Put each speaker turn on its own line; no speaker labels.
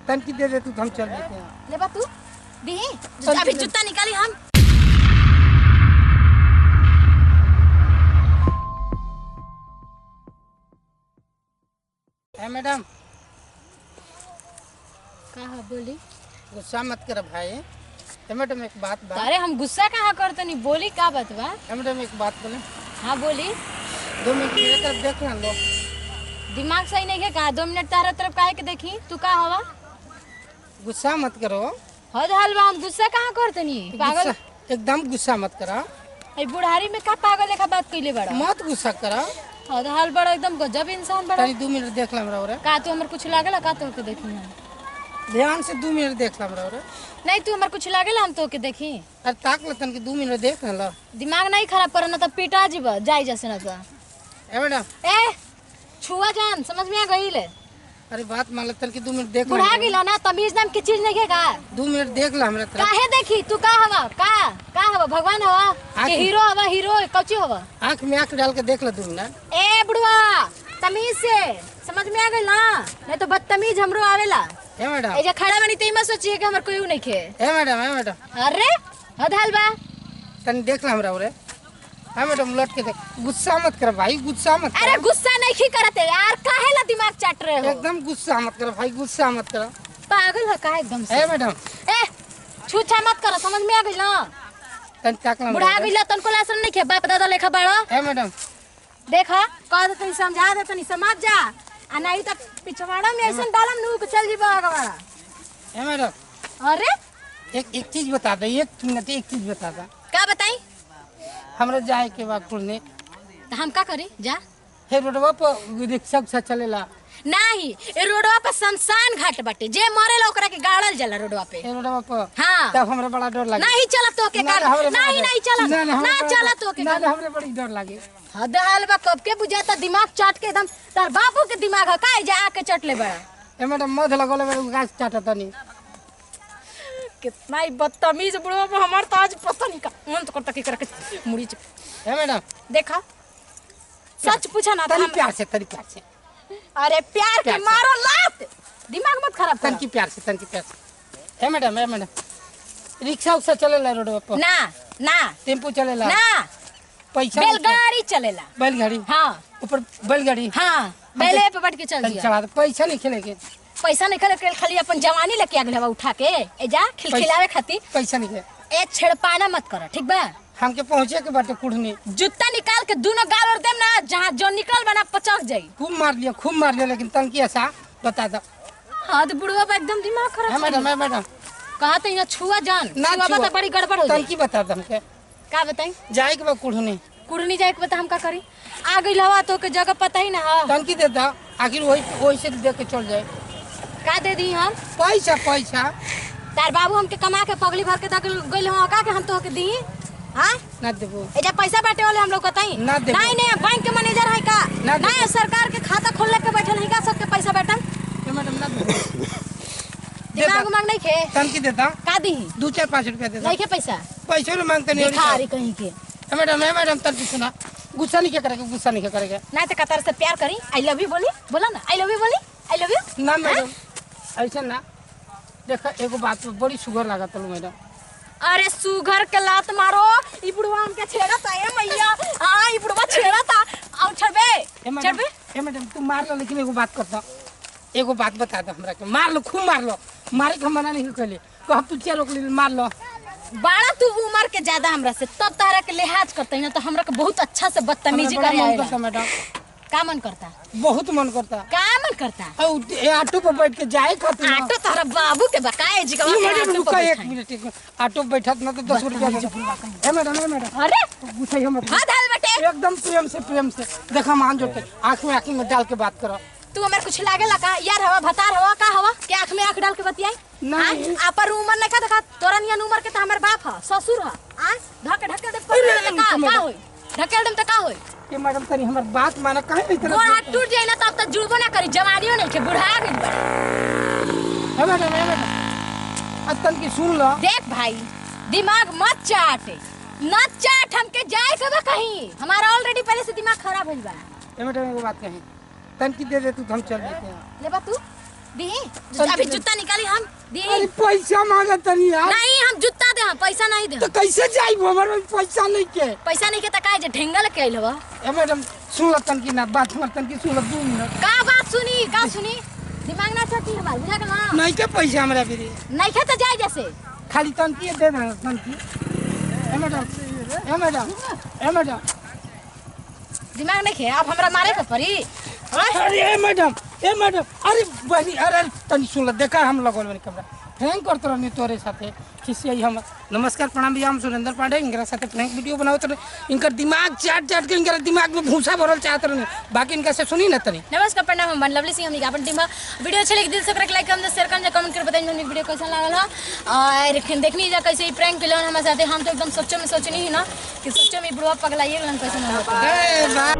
तनकी दे दे तू तो हम चल देते हैं।
ले बा तू दी अभी जूता निकाली हम।
है मैडम
कहा बोली
गुस्सा मत कर भाई। है मैडम एक बात
अरे हम गुस्सा कहाँ करते नहीं बोली का बात बा।
है मैडम एक बात बोले।
हाँ बोली
2 मिनट मेरे तरफ देख ना लो।
दिमाग सही नहीं है कहा 2 मिनट तारा तरफ काहे के देखी तू का हवा।
गुस्सा मत करो।
हद हलवा हम गुस्सा कहाँ करते नहीं पागल
एकदम गुस्सा मत करा।
बुढ़ारी में का पागल लेखा बात कैले बड़ा
मत गुस्सा करा।
हद हाल बड़ा एकदम गजब इंसान बड़ा।
2 मिनट देख ला हमरा
का तू हमर कुछ लागेला का तो के देखी
ध्यान से 2 मिनट देख ला हमरा।
नहीं तू हमर कुछ लागेला हम तो के देखी।
अरे ताक लतन के 2 मिनट देख ना।
दिमाग नहीं खराब कर ना तो पिटा जीब जाई जैसे ना तो।
ए मैडम
ए छुआ जान समझ में आ गई ले।
अरे बात मान लतन के 2 मिनट देख
बुढ़ा गिला ना तमीज नाम की चीज नहीं है का।
2 मिनट देख ला हमरा तरफ।
काहे देखी तू का हवा का हवा भगवान हवा के हीरो हवा हीरो कौची हवा।
आँख में आँख डाल के देख ला 2 मिनट।
ए बुढ़वा तमीज से समझ में आ गई ना नहीं तो बदतमीज हमरो आवेला।
ए मैडम
ए जे खड़ा बनी तई मत सोचिए कि हमर कोई नहीं खे।
ए मैडम
अरे हदल बा
तनी देख ला हमरा रे। हां मैडम लौट के देख। गुस्सा मत कर भाई गुस्सा मत कर।
अरे गुस्सा नहीं करते यार काहे ला दिमाग चाट रहे हो।
एकदम गुस्सा मत कर भाई गुस्सा मत कर।
पागल है का एकदम से।
ए मैडम
ए छूछा मत कर समझ में आ गई ना।
तनी ताक ला
बुढ़ा गइला तनको लासन नहीं खे बाप दादा लेखा बड़ा।
ए मैडम
देखा कह दे तनी समझा दे तनी समझ जा आ नहीं तो पिछवाड़ा में ऐसा डालम नू चल जीबा आगवाड़ा।
ए मैडम
अरे
एक चीज बता दे। 1 मिनट एक चीज बता दे।
का बताई
हमरा जाए के बाद खुलने
तो हम का करी जा।
हे रोडवा पर रिक्शा उक्शा चलेला
नहीं ए रोडवा पे शमशान घाट बाटे जे मरेला ओकरा के गाड़ल जाला रोडवा पे।
हे रोडवा पर
हां
तब हमरा बड़ा डर लागे।
नहीं चला तो के नहीं चला ना चला तो के
ना हमरा बड़ी डर लागे।
हद हाल बा कब के बुझाता दिमाग चाट के एकदम तार बाबू के दिमाग है काहे जा आके चटले बड़ा।
ए मैडम मध लगोले मेरे गाछ चाटा तनी।
कितना ही बदतमीज बुढ़वा पे हमार तो आज पता नहीं का मन तो करता की करके मुड़ी
ए मैडम
देखा सच पूछा ना
तनी प्यार से तनी प्यार से।
अरे प्यार के मारो लात दिमाग मत खराब कर।
तनी प्यार से तनी प्यार से। ए मैडम रिक्शा उक्शा चलेला रोडवा पर
ना
टेम्पो चलेला
ना
पैसा
बैलगाड़ी चलेला
बैलगाड़ी
हाँ
ऊपर बैलगाड़ी
हाँ बैले पे बैठ के चल दिया।
चला पैसा नहीं खेलेगे।
पैसा नहीं खले खाली अपन जवानी लेके आ गए उठा के ए जा खिलखिलावे खातिर
पैसा नहीं खेले।
ए छेड़पाना मत कर ठीक बा।
हमके पहुंचे के बाटे कुढ़नी
जूता निकाल के दोनों गाल और देम ना जहाँ जो निकल बना पचक जाई।
खूब मार लिया लेकिन तनकी ऐसा बता दो।
हाँ तो बुढ़वा पे एकदम दिमाग खराब
है मैडम
कहा तो यहाँ छुआ जान
ना
छुआ तो बड़ी गड़बड़ हो जाई।
तनकी बता दो हमके
का बताई
जाए के बाद
कुढ़नी जाए के बता हम का करी आ गई हवा तो के जगह पता ही ना। हाँ
तनकी दे दो आखिर वही से दे के चल जाए।
का दे दी हम
पैसा
तार बाबू हमके कमा के पगली भर के दे गइल हो का के हम तो के दी। हां
ना देबो
ए जा पैसा बाटे वाले हम लोग बताई
ना देबो।
नहीं बैंक के मैनेजर है का नहीं सरकार के खाता खोल के बैठल है का सबके पैसा बैठन।
ए मैडम ना देबो
दिमाग नहीं खे
तनकी देता
का दी
2-4-5 रुपया देता
नहीं खे पैसा
लो मांगते नहीं
भिखारी कहीं के।
ए मैडम तनकी सुना गुस्सा नहीं करेगा
नहीं तो कतार से प्यार करी आई लव यू बोली बोला ना आई लव यू बोली आई लव यू
ना मैडम ऐसा ना देखा एगो बात बड़ी सुगर लागत मैडम।
अरे सुगर के लात मारो ई बुढ़वा हमके छेड़ा ता ए मैया हां ई बुढ़वा छेड़ा ता आउ छड़बे
ए मैडम तू मार लो लेकिन एगो बात करता एगो बात बता दो हमरा के मार लो खूब मार लो मारे के मना नहीं कहले कह तू क्या रोक ले मार लो।
बाड़ा तू उम्र के ज्यादा हमरा से तब तारा के लिहाज करते ना तो हमरा के बहुत अच्छा से बदतमीजी करे आएला।
मैडम
का मन करता
बहुत मन करता
का मन करता
ऑटो पर बैठ के जाए खातिर
ऑटो तारा बाबू के बकाए जी का
एक मिनट ऑटो बैठत ना तो 10 रुपया ए मैडम
अरे
गुस्सा मत
हां डाल बेटे
एकदम प्रेम से देखा मान जोटे आंख में डाल के बात करो।
तू हमारे कुछ लागेला का यार हवा भतार हवा का हवा के आंख में आंख डाल के बतियाई
नहीं
आपर उमर नहीं का देखा तोरा नियन उमर के त हमर बाप ह ससुर ह आ ढके दे का होई ढकेल दम त का होई।
ये मैडम तनी हमर बात माना काहे नहीं तरह
गोड़ हाथ टूट जाई ना तब तक जुड़बो ना करी जवानियो नहीं के बुढ़ा गइल बा।
है मैडम अतन की सुन लो
देख भाई दिमाग मत चाट हमके जाए कब कहीं हमारा ऑलरेडी पहले से दिमाग खराब हो बा।
ए मैडम एगो बात कही तन की दे दे तू हम चल देते हैं।
ले बा तू दी अभी जूता निकाली हम दी
अरे पैसा मांगा तनी यार
नहीं हम जूता दे हम पैसा नहीं दे
तो कैसे जाई हमर में पैसा नहीं के
पैसा नहीं के त काहे जे ढेंगा लेके आइल हवा
ए मैडम सुन तन की ना बात मत तन की सुन 2 मिनट
का बात सुनी दिमाग ना चटी हमार बुझा गेल ना
नहीं के पैसा हमरा भी
नहीं खे त जाय जैसे
खाली तन की दे दे तन की ए मैडम
दिमाग नहीं खे आप हमरा मारे के पड़ी
अरे ए मैडम अरे बनी अरे तनी सुन देखा हम लगल बनी कैमरा प्रैंक करत रहनी तोरे साथे खिसिया हम नमस्कार प्रणाम भैया हम सुरेंद्र पांडे इनकरा साथे प्रैंक वीडियो बनावत रहे इनकर दिमाग चाट के इनकर दिमाग में भूसा भरल चाहत रहे बाकी इनका से सुनी ना तनी
नमस्कार प्रणाम हम लवली सिंह हमनी अपन टीम वीडियो अच्छे लगे दिल से लाइक कर शेयर कर कमेंट कर बताइए हमनी वीडियो कैसा लागल है और देखनी जा कैसे प्रैंक केलन हमारे साथे हम तो एकदम सच्चे में सोचनी ही ना कि सच्चे में बुढ़वा पगलाइए कैसे ना